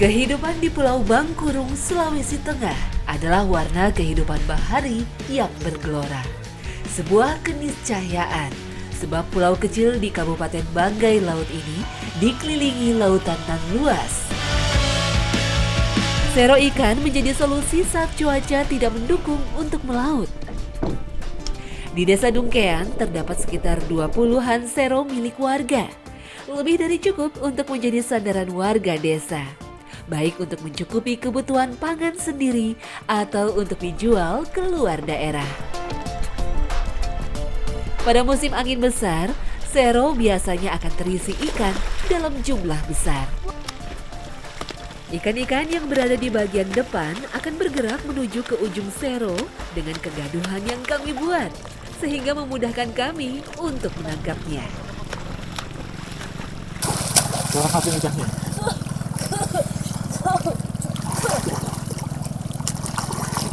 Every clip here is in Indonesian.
Kehidupan di Pulau Bangkurung, Sulawesi Tengah adalah warna kehidupan bahari yang bergelora. Sebuah keniscayaan, sebab pulau kecil di Kabupaten Banggai Laut ini dikelilingi lautan nan luas. Sero ikan menjadi solusi saat cuaca tidak mendukung untuk melaut. Di Desa Dungkean terdapat sekitar 20-an sero milik warga. Lebih dari cukup untuk menjadi sandaran warga desa. Baik untuk mencukupi kebutuhan pangan sendiri atau untuk dijual ke luar daerah. Pada musim angin besar, sero biasanya akan terisi ikan dalam jumlah besar. Ikan-ikan yang berada di bagian depan akan bergerak menuju ke ujung sero dengan kegaduhan yang kami buat, sehingga memudahkan kami untuk menangkapnya. Kurang hati ikannya.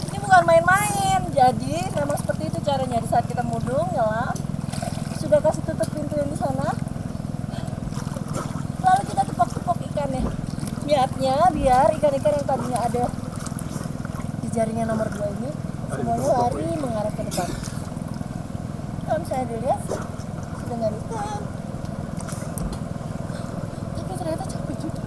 Ini bukan main-main, jadi memang seperti itu caranya. Di saat kita mudung, nyelam, sudah kasih tutup pintu yang di sana, lalu kita tepok-tepok ikannya. Niatnya biar ikan-ikan yang tadinya ada di jaringnya nomor 2 ini semuanya lari mengarah ke depan. Kalau misalnya dilihat, sudah nggak ada ikan. Tapi ternyata capek juga.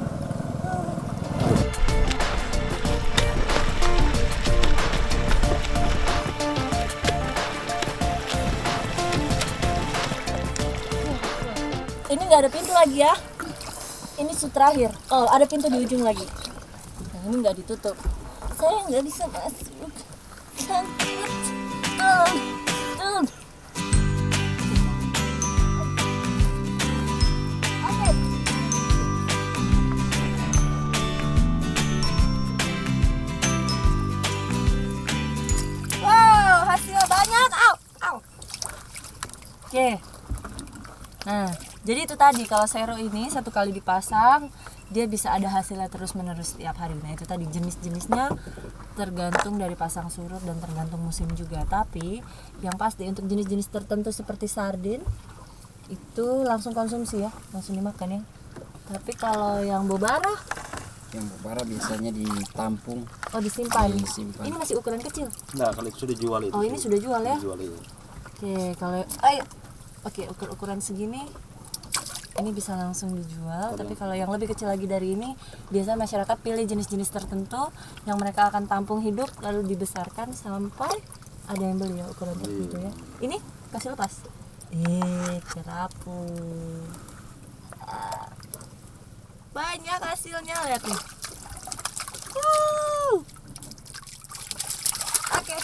Ini nggak ada pintu lagi ya. Ini terakhir. Oh, ada pintu di ujung lagi. Nah, ini nggak ditutup. Saya nggak bisa masuk. Oke. Wow, hasil banyak. Au, au. Oke. Nah, jadi itu tadi, kalau sero ini satu kali dipasang, dia bisa ada hasilnya terus-menerus setiap hari. Nah, itu tadi jenis-jenisnya tergantung dari pasang surut dan tergantung musim juga. Tapi yang pasti untuk jenis-jenis tertentu seperti sardin itu langsung konsumsi ya, langsung dimakan ya. Tapi kalau yang bobara, biasanya ditampung. oh disimpan. Disimpan. Ini masih ukuran kecil. Nah, kalau sudah jual itu. Oh, ini sudah jual ya. Jual itu. Oke, kalau ayo. Oke, ukuran segini ini bisa langsung dijual, tapi kalau yang lebih kecil lagi dari ini, biasanya masyarakat pilih jenis-jenis tertentu yang mereka akan tampung hidup lalu dibesarkan sampai ada yang beli ya ukuran tertentu ya. Ini kasih lepas. Kerapu. Banyak hasilnya, lihat nih. Oke.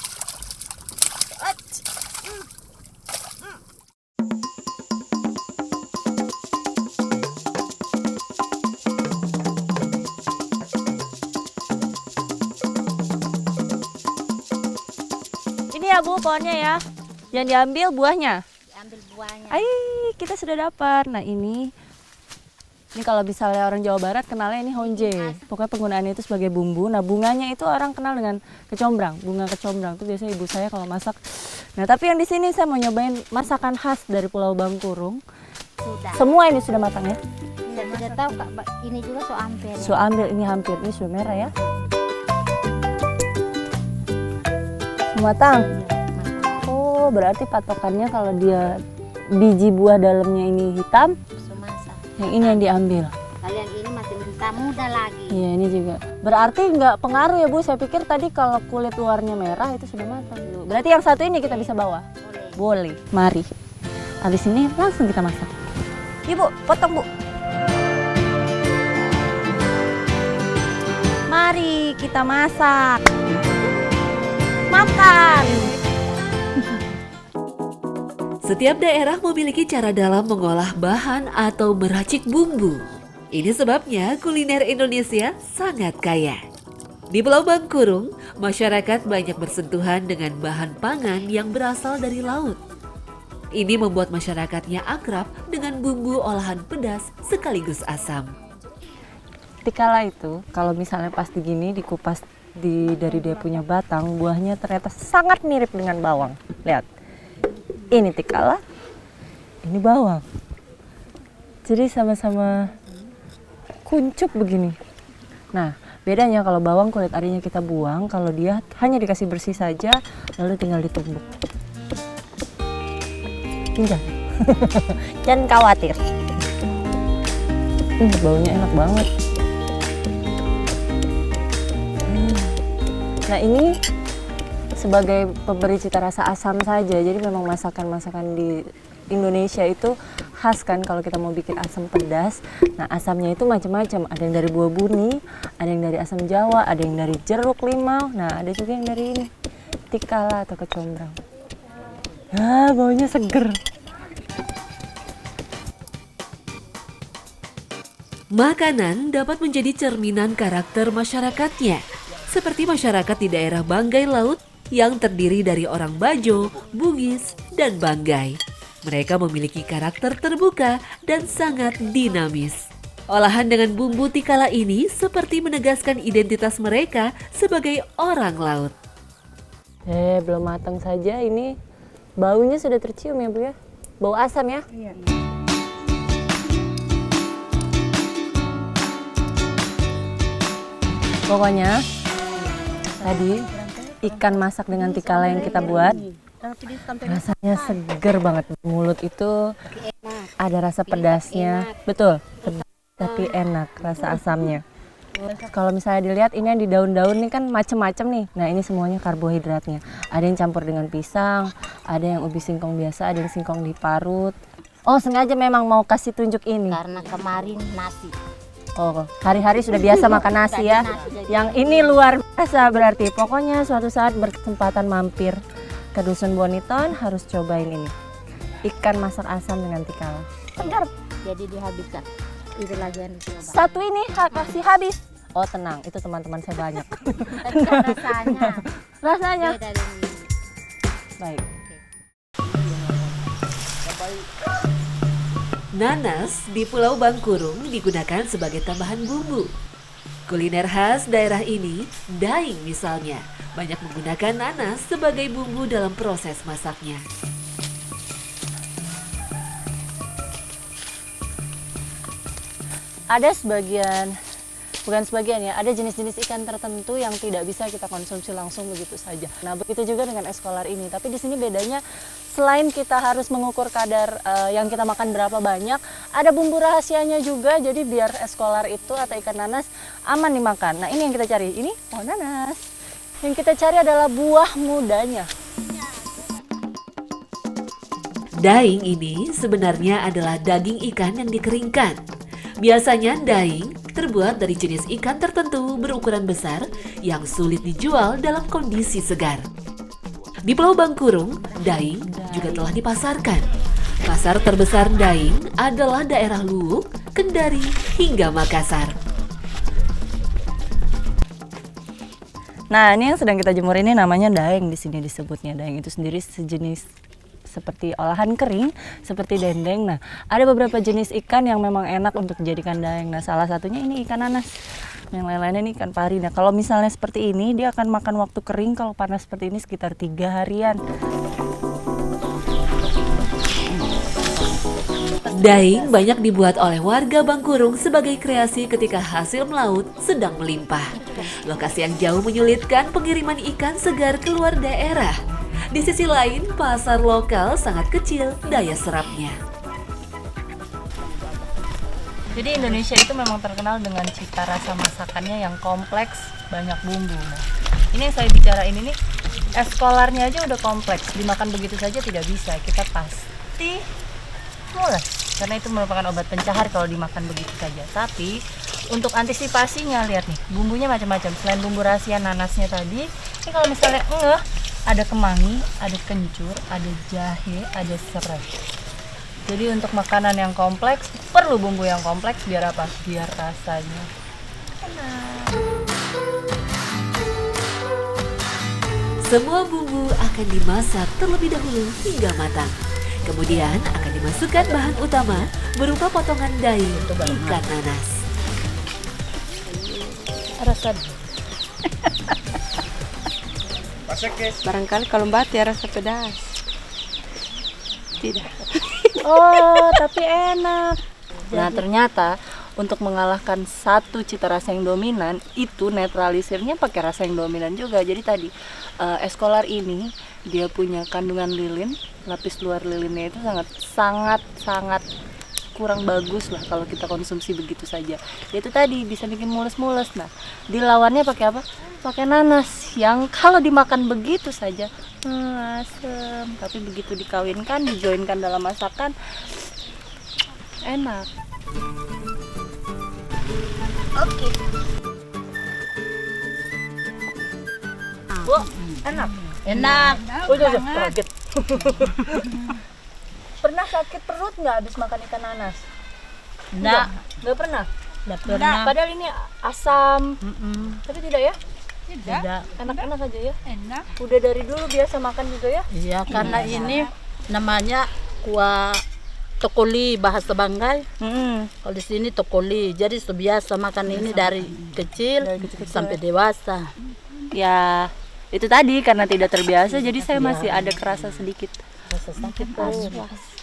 Ini ya Bu, pohonnya ya. Yang diambil buahnya. Diambil buahnya. Kita sudah dapat. Nah, ini kalau misalnya orang Jawa Barat kenalnya ini honje. Pokoknya penggunaannya itu sebagai bumbu. Nah, bunganya itu orang kenal dengan kecombrang. Bunga kecombrang itu biasanya ibu saya kalau masak. Nah, tapi yang di sini saya mau nyobain masakan khas dari Pulau Bangkurung. Sudah. Semua ini sudah matang ya. Sudah tahu Kak, ini juga so hampir. So ambil ini hampir, ini sudah merah ya. Matang. Oh, berarti patokannya kalau dia biji buah dalamnya ini hitam, So masak. yang ini yang diambil. Kalian ini masih mentah muda lagi. Iya, ini juga. Berarti nggak pengaruh ya Bu, saya pikir tadi kalau kulit luarnya merah itu sudah matang. Berarti yang satu ini kita bisa bawa? Boleh. Boleh. Mari. Habis ini langsung kita masak. Ibu, potong Bu. Mari kita masak. Makan. Setiap daerah memiliki cara dalam mengolah bahan atau meracik bumbu. Ini sebabnya kuliner Indonesia sangat kaya. Di Pulau Bangkurung, masyarakat banyak bersentuhan dengan bahan pangan yang berasal dari laut. Ini membuat masyarakatnya akrab dengan bumbu olahan pedas sekaligus asam. Tikala itu kalau misalnya pas digini dikupas dari dia punya batang, buahnya ternyata sangat mirip dengan bawang. Lihat, ini tikala, ini bawang. Jadi sama-sama kuncup begini. Nah, bedanya kalau bawang kulit arinya kita buang, kalau dia hanya dikasih bersih saja, lalu tinggal ditumbuk. Tinggal. Jangan khawatir. Baunya enak banget. Nah, ini sebagai pemberi cita rasa asam saja. Jadi memang masakan-masakan di Indonesia itu khas kan kalau kita mau bikin asam pedas. Nah, asamnya itu macam-macam. Ada yang dari buah buni, ada yang dari asam Jawa, ada yang dari jeruk limau. Nah, ada juga yang dari ini, tikala atau kecombrang. Ah, baunya seger. Makanan dapat menjadi cerminan karakter masyarakatnya, seperti masyarakat di daerah Banggai Laut yang terdiri dari orang Bajo, Bugis, dan Banggai. Mereka memiliki karakter terbuka dan sangat dinamis. Olahan dengan bumbu tikala ini seperti menegaskan identitas mereka sebagai orang laut. Belum matang saja ini. Baunya sudah tercium ya Bu ya? Bau asam ya? Iya. Pokoknya tadi ikan masak dengan tikala yang kita buat rasanya seger banget. Mulut itu ada rasa pedasnya, betul, pedas, tapi enak rasa asamnya. Kalau misalnya dilihat ini yang di daun-daun ini kan macem-macem nih. Nah, ini semuanya karbohidratnya. Ada yang campur dengan pisang, ada yang ubi singkong biasa, ada yang singkong diparut. Oh, sengaja memang mau kasih tunjuk ini Karena kemarin nasi. Oh, hari-hari sudah biasa makan nasi ya. Yang ini luar biasa berarti. Pokoknya suatu saat berkesempatan mampir ke Dusun Boniton harus cobain ini. Ikan masak asam dengan tikala. Segar. Jadi dihabiskan. Itu lagi yang dicoba. Satu ini kasih habis. Oh, tenang, itu teman-teman saya banyak. Tapi kan rasanya Rasanya. beda dari ini. Baik. Nanas di Pulau Bangkurung digunakan sebagai tambahan bumbu. Kuliner khas daerah ini, daing misalnya, banyak menggunakan nanas sebagai bumbu dalam proses masaknya. Ada sebagian, bukan sebagian ya, ada jenis-jenis ikan tertentu yang tidak bisa kita konsumsi langsung begitu saja. Nah, begitu juga dengan es kolar ini. Tapi di sini bedanya, selain kita harus mengukur kadar yang kita makan berapa banyak, ada bumbu rahasianya juga. Jadi biar es kolar itu atau ikan nanas aman dimakan. Nah, ini yang kita cari. Ini pohon nanas. Yang kita cari adalah buah mudanya. Daing ini sebenarnya adalah daging ikan yang dikeringkan. Biasanya daing terbuat dari jenis ikan tertentu berukuran besar yang sulit dijual dalam kondisi segar. Di Pulau Bangkurung, daing juga telah dipasarkan. Pasar terbesar daing adalah daerah Luwuk, Kendari, hingga Makassar. Nah, ini yang sedang kita jemur ini namanya daeng, di sini disebutnya. Daeng itu sendiri sejenis seperti olahan kering, seperti dendeng. Nah, ada beberapa jenis ikan yang memang enak untuk dijadikan daeng. Nah, salah satunya ini ikan nanas. Yang lain-lainnya ini ikan pari. Nah, kalau misalnya seperti ini, dia akan makan waktu kering. Kalau panas seperti ini sekitar 3 harian. Daing banyak dibuat oleh warga Bangkurung sebagai kreasi ketika hasil melaut sedang melimpah. Lokasi yang jauh menyulitkan pengiriman ikan segar keluar daerah. Di sisi lain, pasar lokal sangat kecil daya serapnya. Jadi Indonesia itu memang terkenal dengan cita rasa masakannya yang kompleks, banyak bumbu. Nah, ini yang saya bicarain ini, es kolarnya aja udah kompleks, dimakan begitu saja tidak bisa. Kita pasti mules, karena itu merupakan obat pencahar kalau dimakan begitu saja. Tapi untuk antisipasinya, lihat nih, bumbunya macam-macam. Selain bumbu rahasia nanasnya tadi, ini kalau misalnya ada kemangi, ada kencur, ada jahe, ada serai. Jadi untuk makanan yang kompleks perlu bumbu yang kompleks biar apa? Biar rasanya enak. Semua bumbu akan dimasak terlebih dahulu hingga matang. Kemudian akan dimasukkan bahan utama berupa potongan daing ikan nanas. Rasa Barangkali kalau Mbak ya rasa pedas. Tidak. oh, tapi enak. Nah, ternyata untuk mengalahkan satu cita rasa yang dominan, itu netralisirnya pakai rasa yang dominan juga. Jadi tadi es kolar ini dia punya kandungan lilin, lapis luar lilinnya itu sangat kurang bagus lah kalau kita konsumsi begitu saja. Itu tadi bisa bikin mules-mules. Nah, dilawannya pakai apa? Pakai nanas yang kalau dimakan begitu saja asem, tapi begitu dikawinkan, dijoinkan dalam masakan enak. Oke. Bu, enak. Enak. Kaget. Pernah sakit perut nggak habis makan ikan nanas? Enggak. Nggak pernah. Enggak pernah. Padahal ini asam, tapi tidak ya? Tidak. Enak-enak aja ya. Enak. Udah dari dulu biasa makan juga ya? Iya, karena ini namanya kuah tokoli bahasa Banggai. Kalau di sini tokoli. Jadi biasa makan ini dari kecil, sampai dewasa. Ya, itu tadi karena tidak terbiasa, jadi saya masih ada kerasa sedikit. Rasa sakit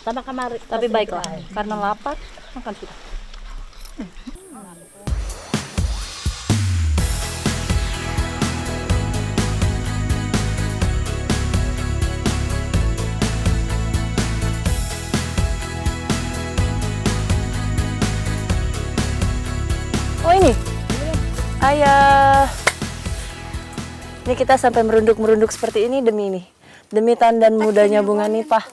sama kemarin. Tapi baiklah, karena lapar, makan sudah. Oh ini, ayah. Ini kita sampai merunduk-merunduk seperti ini demi tandan mudanya bunga nipah.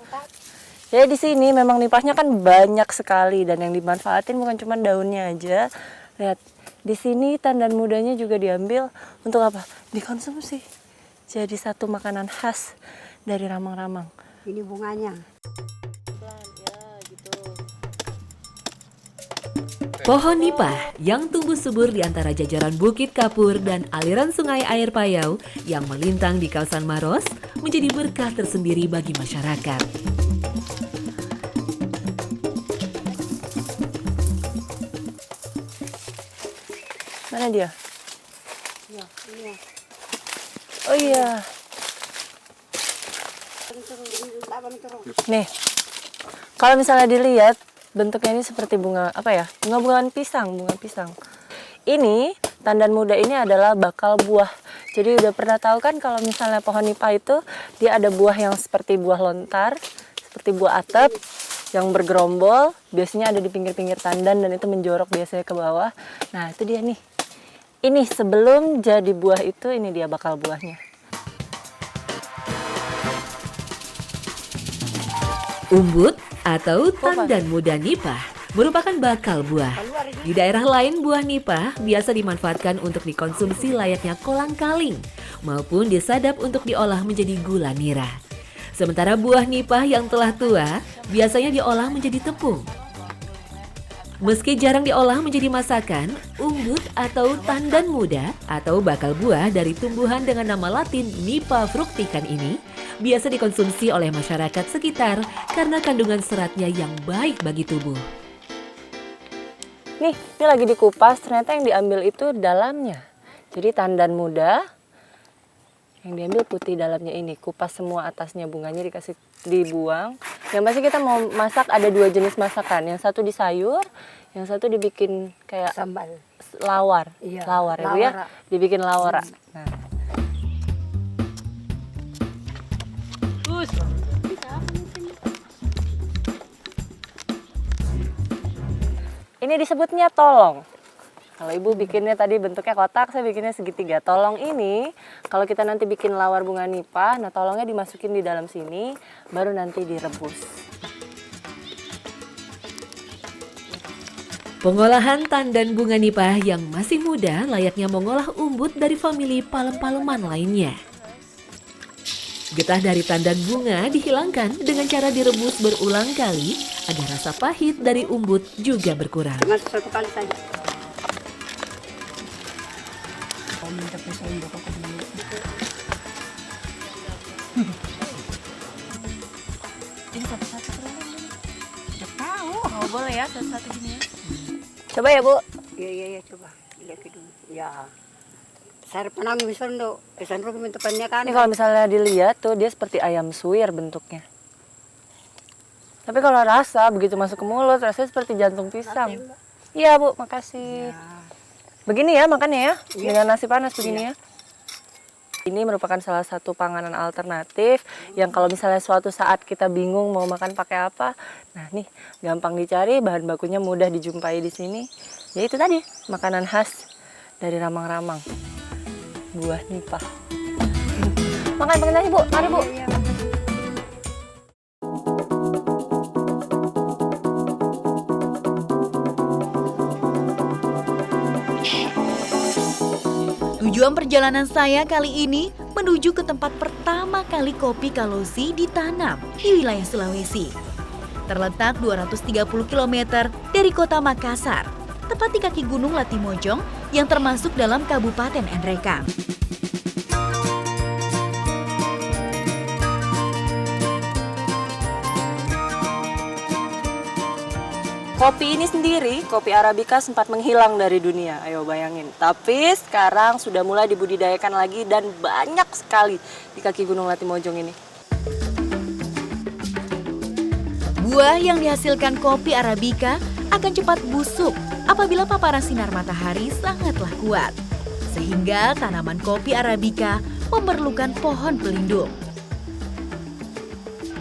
Jadi di sini memang nipahnya kan banyak sekali dan yang dimanfaatin bukan cuma daunnya aja. Lihat, di sini tandan mudanya juga diambil untuk apa? Dikonsumsi. Jadi satu makanan khas dari Ramang-Ramang. Ini bunganya. Pohon nipah yang tumbuh subur di antara jajaran Bukit Kapur dan aliran sungai air Payau yang melintang di kawasan Maros menjadi berkah tersendiri bagi masyarakat. Mana dia? Oh iya. Nih, kalau misalnya dilihat bentuknya ini seperti bunga apa ya? Bunga-bungaan pisang, bunga pisang. Ini tandan muda ini adalah bakal buah. Jadi udah pernah tahu kan kalau misalnya pohon nipah itu dia ada buah yang seperti buah lontar, seperti buah atap yang bergerombol, biasanya ada di pinggir-pinggir tandan dan itu menjorok biasanya ke bawah. Nah, itu dia nih. Ini sebelum jadi buah itu ini dia bakal buahnya. Umbut atau tandan muda nipah merupakan bakal buah. Di daerah lain buah nipah biasa dimanfaatkan untuk dikonsumsi layaknya kolang-kaling maupun disadap untuk diolah menjadi gula nira. Sementara buah nipah yang telah tua biasanya diolah menjadi tepung. Meski jarang diolah menjadi masakan, umbut atau tandan muda atau bakal buah dari tumbuhan dengan nama latin Nipah fructicans ini biasa dikonsumsi oleh masyarakat sekitar karena kandungan seratnya yang baik bagi tubuh. Nih, ini lagi dikupas, ternyata yang diambil itu dalamnya. Jadi tandan muda yang diambil putih dalamnya ini, kupas semua atasnya, bunganya dibuang. Yang pasti kita mau masak ada dua jenis masakan, yang satu di sayur, yang satu dibikin kayak Sambal. lawar. Iya, Lawar ya Bu ya, lawara. dibikin lawara. Nah. Ini disebutnya tolong. Kalau ibu bikinnya tadi bentuknya kotak, saya bikinnya segitiga. Tolong ini, kalau kita nanti bikin lawar bunga nipah, nah tolongnya dimasukin di dalam sini, baru nanti direbus. Pengolahan tandan bunga nipah yang masih muda layaknya mengolah umbut dari famili palem-paleman lainnya. Getah dari tandan bunga dihilangkan dengan cara direbus berulang kali agar rasa pahit dari umbut juga berkurang. Cuma satu kali saja. Oh boleh ya, satu-satu gini ya. Coba ya Bu. Iya, coba. Lihat dulu. Ya. Saya pernah misalnya, kesan rugi mintupannya kan. Ini kalau misalnya dilihat tuh dia seperti ayam suwir bentuknya. Tapi kalau rasa begitu masuk ke mulut rasanya seperti jantung pisang. Iya Bu, makasih. Begini ya makannya ya, dengan nasi panas begini ya. Ini merupakan salah satu panganan alternatif yang kalau misalnya suatu saat kita bingung mau makan pakai apa, nah nih gampang dicari, bahan bakunya mudah dijumpai di sini. Ya itu tadi, makanan khas dari Ramang-Ramang, buah nipah. Makan pakai nasi Bu, mari Bu. Tujuan perjalanan saya kali ini menuju ke tempat pertama kali kopi Kalosi ditanam di wilayah Sulawesi. Terletak 230 km dari kota Makassar, tepat di kaki Gunung Latimojong yang termasuk dalam Kabupaten Nrekang. Kopi ini sendiri, kopi Arabica sempat menghilang dari dunia, ayo bayangin. Tapi sekarang sudah mulai dibudidayakan lagi dan banyak sekali di kaki Gunung Latimojong ini. Buah yang dihasilkan kopi Arabica akan cepat busuk apabila paparan sinar matahari sangatlah kuat. Sehingga tanaman kopi Arabica memerlukan pohon pelindung.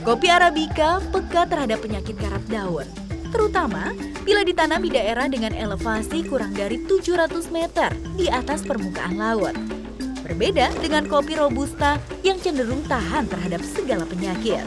Kopi Arabica peka terhadap penyakit karat daun, terutama bila ditanam di daerah dengan elevasi kurang dari 700 meter di atas permukaan laut. Berbeda dengan kopi Robusta yang cenderung tahan terhadap segala penyakit.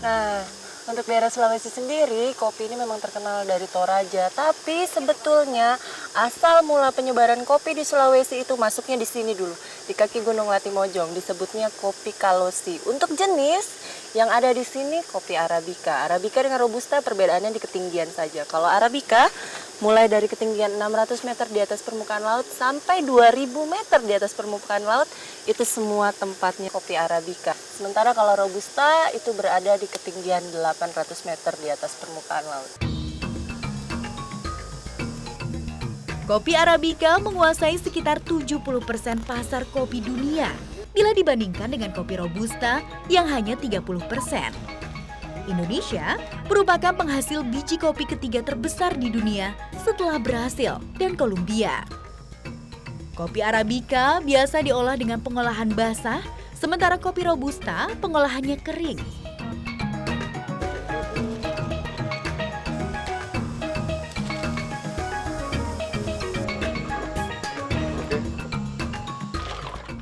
Nah, untuk daerah Sulawesi sendiri, kopi ini memang terkenal dari Toraja. Tapi sebetulnya asal mula penyebaran kopi di Sulawesi itu masuknya di sini dulu, di kaki Gunung Latimojong, disebutnya kopi Kalosi. Untuk jenis yang ada di sini kopi Arabica. Arabica dengan Robusta perbedaannya di ketinggian saja. Kalau Arabica mulai dari ketinggian 600 meter di atas permukaan laut sampai 2000 meter di atas permukaan laut, itu semua tempatnya kopi Arabica. Sementara kalau Robusta itu berada di ketinggian 800 meter di atas permukaan laut. Kopi Arabica menguasai sekitar 70% pasar kopi dunia bila dibandingkan dengan kopi Robusta yang hanya 30%. Indonesia merupakan penghasil biji kopi ketiga terbesar di dunia setelah Brasil dan Kolombia. Kopi Arabica biasa diolah dengan pengolahan basah, sementara kopi Robusta pengolahannya kering.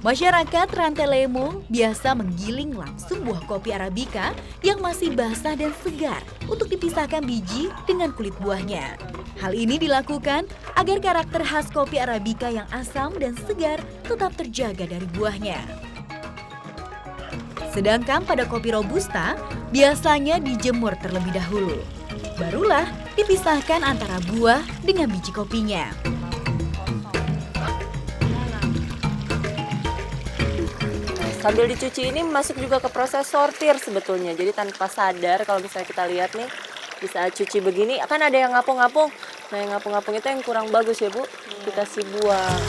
Masyarakat Rantelemo biasa menggiling langsung buah kopi Arabica yang masih basah dan segar untuk dipisahkan biji dengan kulit buahnya. Hal ini dilakukan agar karakter khas kopi Arabica yang asam dan segar tetap terjaga dari buahnya. Sedangkan pada kopi Robusta biasanya dijemur terlebih dahulu. Barulah dipisahkan antara buah dengan biji kopinya. Sambil dicuci ini masuk juga ke proses sortir sebetulnya. Jadi tanpa sadar kalau misalnya kita lihat nih, di saat cuci begini akan ada yang ngapung-ngapung. Nah yang ngapung-ngapung itu yang kurang bagus ya Bu, kita kasih buang.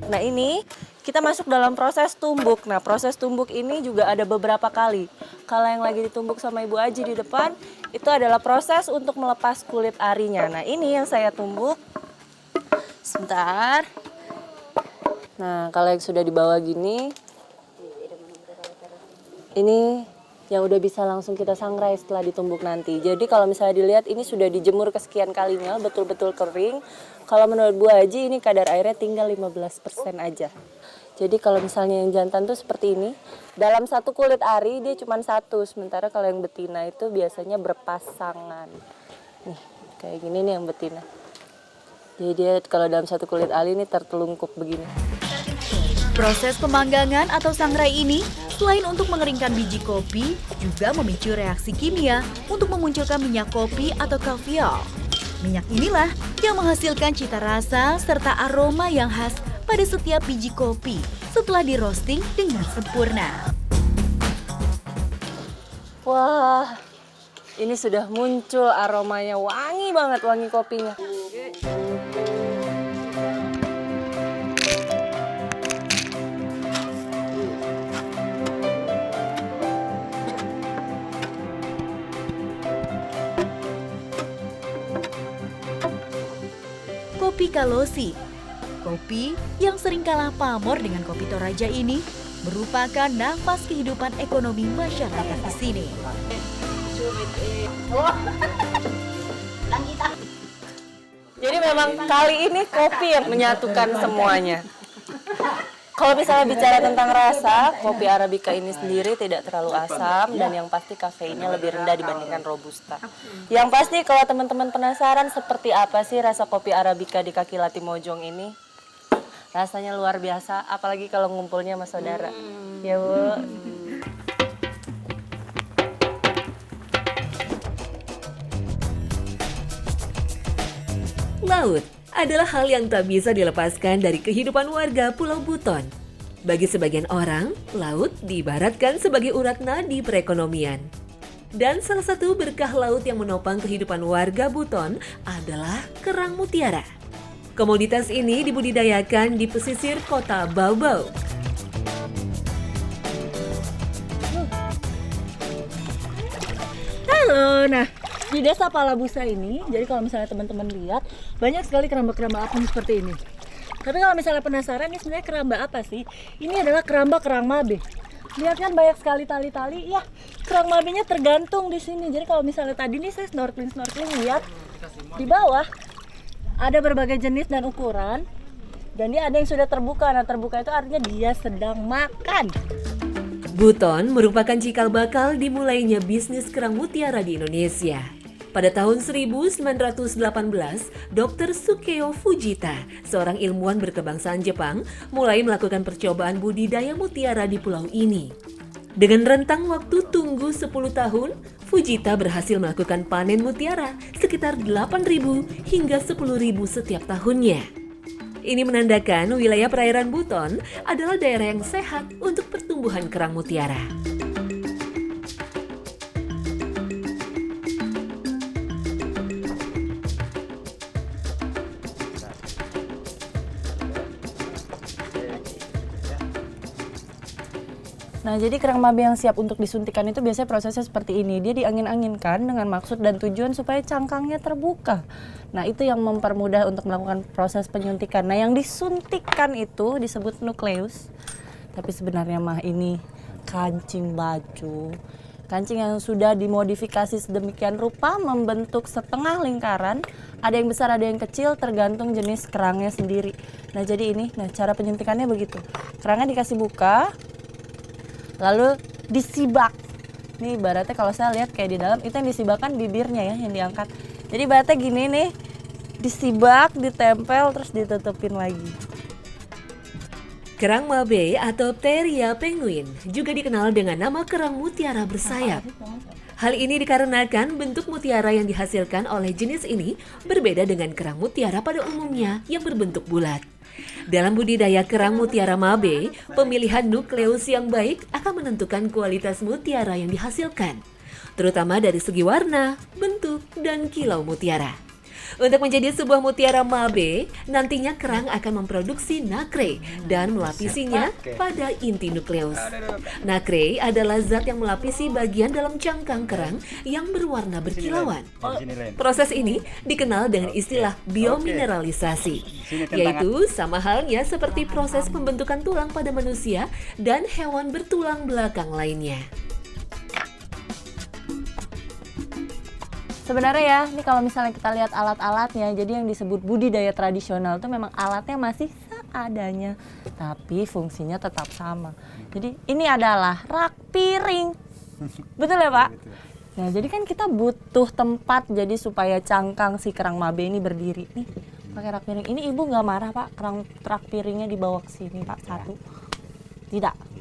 Nah ini kita masuk dalam proses tumbuk. Nah proses tumbuk ini juga ada beberapa kali. Kalau yang lagi ditumbuk sama Ibu Aji di depan, itu adalah proses untuk melepas kulit arinya. Nah ini yang saya tumbuk. Sebentar. Nah, kalau yang sudah dibawa gini, ini yang udah bisa langsung kita sangrai setelah ditumbuk nanti. Jadi kalau misalnya dilihat ini sudah dijemur kesekian kalinya, betul-betul kering. Kalau menurut Bu Haji ini kadar airnya tinggal 15% aja. Jadi kalau misalnya yang jantan tuh seperti ini, dalam satu kulit ari dia cuma satu. Sementara kalau yang betina itu biasanya berpasangan. Nih, kayak gini nih yang betina. Jadi dia kalau dalam satu kulit ali ini tertelungkup begini. Proses pemanggangan atau sangrai ini selain untuk mengeringkan biji kopi, juga memicu reaksi kimia untuk memunculkan minyak kopi atau kaviol. Minyak inilah yang menghasilkan cita rasa serta aroma yang khas pada setiap biji kopi setelah di roasting dengan sempurna. Wah, ini sudah muncul aromanya, wangi banget wangi kopinya. kopi Kalosi. Kopi yang sering kalah pamor dengan kopi Toraja ini merupakan nafas kehidupan ekonomi masyarakat di sini. Jadi memang kali ini kopi yang menyatukan semuanya. Kalau misalnya bicara tentang rasa, kopi Arabica ini sendiri tidak terlalu asam dan yang pasti kafeinnya lebih rendah dibandingkan Robusta. Yang pasti kalau teman-teman penasaran seperti apa sih rasa kopi Arabica di kaki Latimojong ini, rasanya luar biasa, apalagi kalau ngumpulnya sama saudara. Ya Bu. Laut adalah hal yang tak bisa dilepaskan dari kehidupan warga Pulau Buton. Bagi sebagian orang, laut diibaratkan sebagai urat nadi perekonomian. Dan salah satu berkah laut yang menopang kehidupan warga Buton adalah kerang mutiara. Komoditas ini dibudidayakan di pesisir kota Baubau. Halo, nah di desa Palabusa ini, jadi kalau misalnya teman-teman lihat, banyak sekali keramba-keramba apung seperti ini. Tapi kalau misalnya penasaran, ini sebenarnya keramba apa sih? Ini adalah keramba kerang mabe. Lihat kan banyak sekali tali-tali, ya kerang mabenya tergantung di sini. Jadi kalau misalnya tadi nih saya snorkeling lihat di bawah ada berbagai jenis dan ukuran. Dan dia ada yang sudah terbuka. Nah terbuka itu artinya dia sedang makan. Buton merupakan cikal bakal dimulainya bisnis kerang mutiara di Indonesia. Pada tahun 1918, Dr. Sukeo Fujita, seorang ilmuwan berkebangsaan Jepang, mulai melakukan percobaan budidaya mutiara di pulau ini. Dengan rentang waktu tunggu 10 tahun, Fujita berhasil melakukan panen mutiara sekitar 8.000 hingga 10.000 setiap tahunnya. Ini menandakan wilayah perairan Buton adalah daerah yang sehat untuk pertumbuhan kerang mutiara. Nah, jadi kerang mabe yang siap untuk disuntikan itu biasanya prosesnya seperti ini. Dia diangin-anginkan dengan maksud dan tujuan supaya cangkangnya terbuka. Nah, itu yang mempermudah untuk melakukan proses penyuntikan. Nah, yang disuntikkan itu disebut nukleus. Tapi sebenarnya mah ini kancing baju. Kancing yang sudah dimodifikasi sedemikian rupa membentuk setengah lingkaran. Ada yang besar, ada yang kecil, tergantung jenis kerangnya sendiri. Nah, jadi ini, cara penyuntikannya begitu. Kerangnya dikasih buka, lalu disibak. Nih ibaratnya kalau saya lihat kayak di dalam itu yang disibakkan bibirnya ya yang diangkat. Jadi ibaratnya gini nih, disibak, ditempel, terus ditutupin lagi. Kerang mabe atau Pteria penguin juga dikenal dengan nama kerang mutiara bersayap. Hal ini dikarenakan bentuk mutiara yang dihasilkan oleh jenis ini berbeda dengan kerang mutiara pada umumnya yang berbentuk bulat. Dalam budidaya kerang mutiara mabe, pemilihan nukleus yang baik akan menentukan kualitas mutiara yang dihasilkan, terutama dari segi warna, bentuk, dan kilau mutiara. Untuk menjadi sebuah mutiara mabe, nantinya kerang akan memproduksi nacre dan melapisinya pada inti nukleus. Nacre adalah zat yang melapisi bagian dalam cangkang kerang yang berwarna berkilauan. Proses ini dikenal dengan istilah biomineralisasi, yaitu sama halnya seperti proses pembentukan tulang pada manusia dan hewan bertulang belakang lainnya. Sebenarnya ya, ini kalau misalnya kita lihat alat-alatnya, jadi yang disebut budidaya tradisional itu memang alatnya masih seadanya, tapi fungsinya tetap sama. Jadi ini adalah rak piring, betul ya Pak? Nah jadi kan kita butuh tempat jadi supaya cangkang si kerang mabe ini berdiri. Nih pakai rak piring. Ini ibu nggak marah Pak, rak piringnya dibawa ke sini Pak satu? Tidak.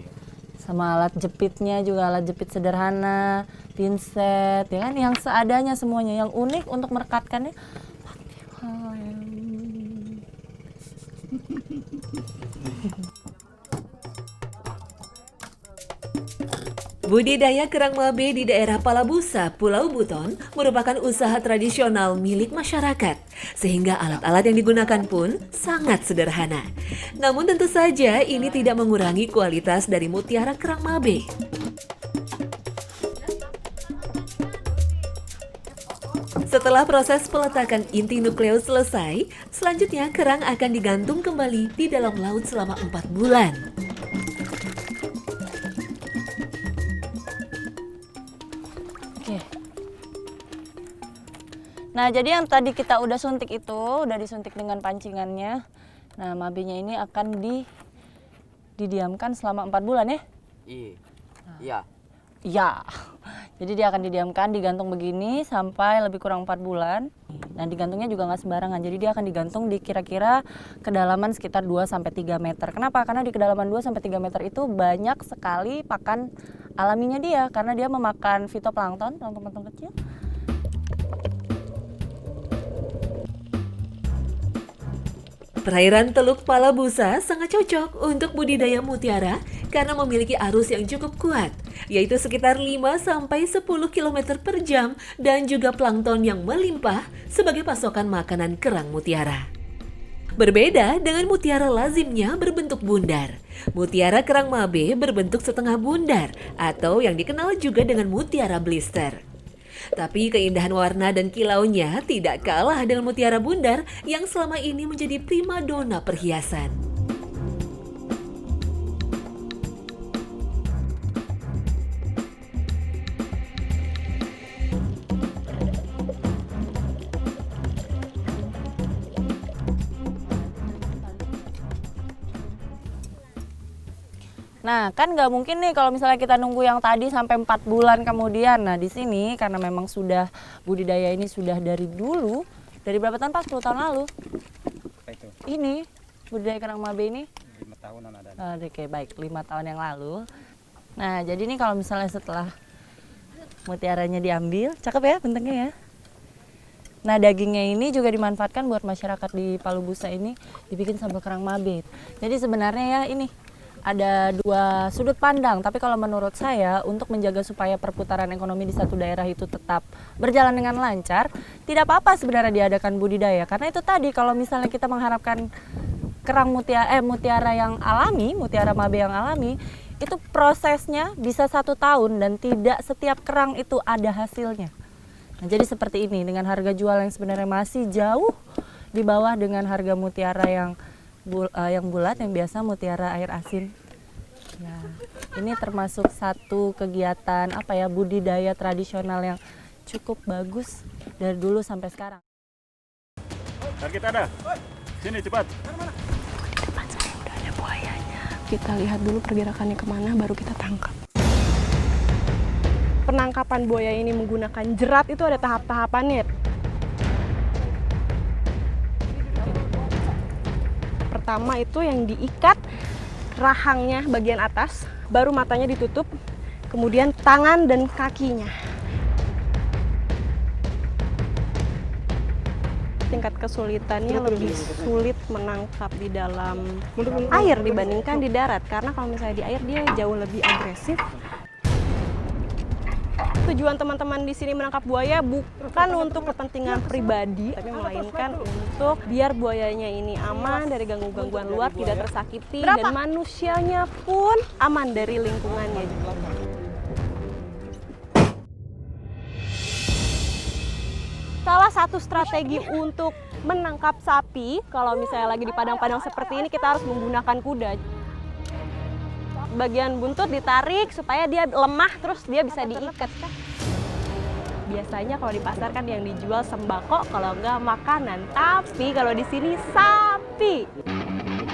Sama alat jepitnya juga alat jepit sederhana, pinset, ya kan, yang seadanya semuanya, yang unik untuk merekatkannya. Budidaya kerang mabe di daerah Palabusa, Pulau Buton merupakan usaha tradisional milik masyarakat, sehingga alat-alat yang digunakan pun sangat sederhana. Namun tentu saja ini tidak mengurangi kualitas dari mutiara kerang mabe. Setelah proses peletakan inti nukleus selesai, selanjutnya kerang akan digantung kembali di dalam laut selama 4 bulan. Oke. Nah, jadi yang tadi kita udah suntik itu, udah disuntik dengan pancingannya. Nah, mabenya ini akan didiamkan selama 4 bulan ya? Iya. Ya, jadi dia akan didiamkan, digantung begini sampai lebih kurang 4 bulan. Dan digantungnya juga nggak sembarangan, jadi dia akan digantung di kira-kira kedalaman sekitar 2-3 meter. Kenapa? Karena di kedalaman 2-3 meter itu banyak sekali pakan alaminya dia, karena dia memakan fitoplankton, plankton kecil. Perairan Teluk Palabusa sangat cocok untuk budidaya mutiara karena memiliki arus yang cukup kuat, yaitu sekitar 5-10 km per jam dan juga plankton yang melimpah sebagai pasokan makanan kerang mutiara. Berbeda dengan mutiara lazimnya berbentuk bundar, mutiara kerang mabe berbentuk setengah bundar atau yang dikenal juga dengan mutiara blister. Tapi keindahan warna dan kilaunya tidak kalah dengan mutiara bundar yang selama ini menjadi primadona perhiasan. Nah, kan nggak mungkin nih kalau misalnya kita nunggu yang tadi sampai 4 bulan kemudian. Nah, di sini karena memang sudah budidaya ini sudah dari dulu, dari berapa tahun Pak? 10 tahun lalu? Apa itu? Ini, budidaya kerang mabe ini? 5 tahunan ada. Oke, baik, 5 tahun yang lalu. Nah, jadi ini kalau misalnya setelah mutiaranya diambil, cakep ya bentuknya ya. Nah, dagingnya ini juga dimanfaatkan buat masyarakat di Palabusa ini dibikin sambal kerang mabe. Jadi sebenarnya ya ini ada 2 sudut pandang, tapi kalau menurut saya untuk menjaga supaya perputaran ekonomi di satu daerah itu tetap berjalan dengan lancar, tidak apa-apa sebenarnya diadakan budidaya. Karena itu tadi kalau misalnya kita mengharapkan kerang mutiara yang alami, mutiara mabe yang alami, itu prosesnya bisa 1 tahun dan tidak setiap kerang itu ada hasilnya. Nah, jadi seperti ini dengan harga jual yang sebenarnya masih jauh di bawah dengan harga mutiara yang bulat, yang biasa mutiara air asin. Nah, ini termasuk satu kegiatan budidaya tradisional yang cukup bagus dari dulu sampai sekarang. Target ada. Sini cepat. Depan saya udah ada buayanya. Kita lihat dulu pergerakannya kemana, baru kita tangkap. Penangkapan buaya ini menggunakan jerat itu ada tahap-tahapannya. Pertama itu yang diikat rahangnya bagian atas, baru matanya ditutup, kemudian tangan dan kakinya. Tingkat kesulitannya lebih sulit menangkap di dalam air dibandingkan di darat, karena kalau misalnya di air dia jauh lebih agresif. Tujuan teman-teman di sini menangkap buaya bukan untuk kepentingan pribadi, tapi melainkan untuk biar buayanya ini aman dari gangguan luar, tidak tersakiti, dan manusianya pun aman dari lingkungannya. Salah satu strategi untuk menangkap sapi, kalau misalnya lagi di padang-padang seperti ini, kita harus menggunakan kuda. Bagian buntut ditarik supaya dia lemah, terus dia bisa diikat. Biasanya kalau di pasar kan yang dijual sembako, kalau enggak makanan. Tapi kalau di sini sapi.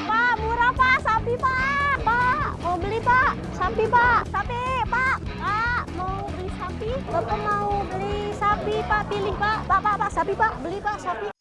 Pak, murah Pak, sapi Pak. Pak, mau beli Pak, sapi Pak. Sapi Pak. Pak, mau beli sapi? Bapak mau beli sapi Pak, pilih Pak. Pak, sapi Pak, beli Pak, sapi.